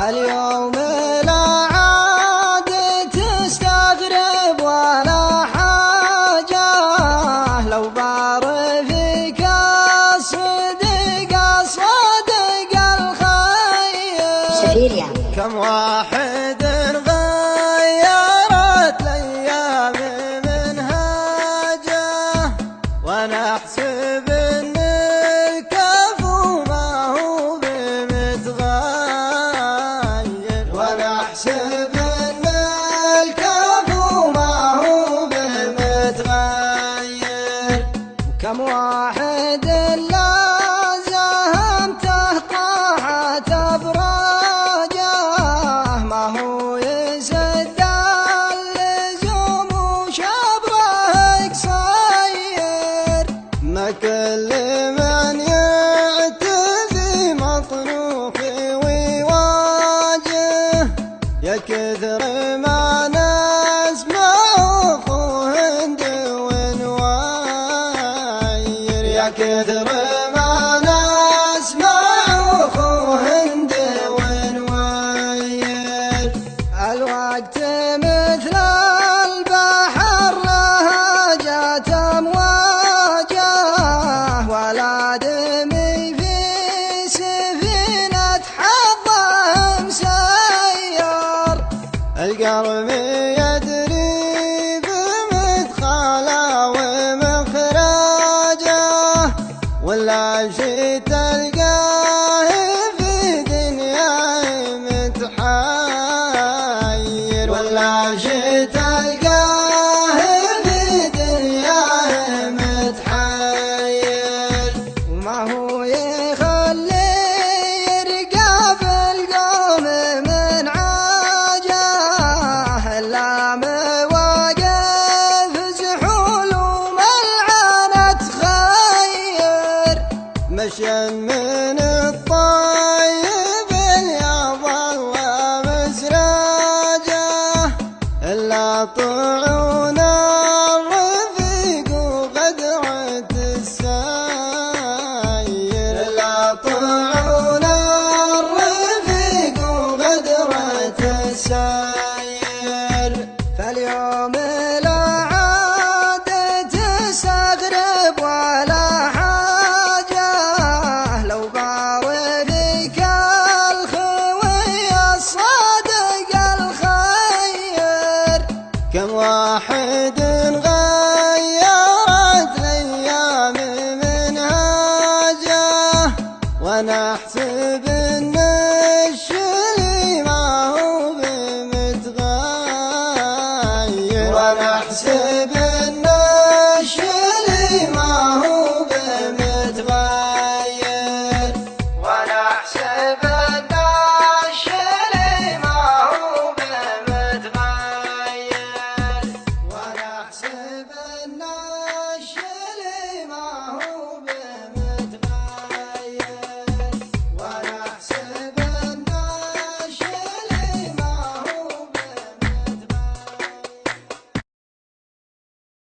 اليوم لا عاد تستغرب ولا حاجة، لو بعرفك الصدق الخير. كم واحد غيرت الأيام منهاجه، وانا احسب ان الكفو ما هو بمتغير، وانا احسب ان الكفو ما هو بمتغير. كم واحد لا زهمته طاحت ابراجه، ما هو يسد اللزوم وشبره قصير. ما كل من يعتذي مطروحي ويواجه، يا كثر ما نسمع اخوه ونواير، يا كثر ما نسمع اخوه ونواير. الوقت مثل البحر لهجت امواجه، ولا دمي في سفينة حظه مسير. القلب يدري بمدخله ومخرجه، ولا شي تلقاه في دنياه متحير، ولا شي تلقاه في دنياه متحير. وما هو يخلي يرقى بالقوم من عاجه، الا مواقف زحول وملعنة خير. مشى من الطيب يظل مسراجه، الا طعون الرفيق وغدرة الساير، الا طعون الرفيق وغدرة الساير. فاليوم لا عاد تستغرب ولا حاجة، لو بعرفك الخوي الصادق الخير. كم واحد غيرت الأيام منهاجه، وانا احسب ان الشلي ما هو بمتغير، وانا احسب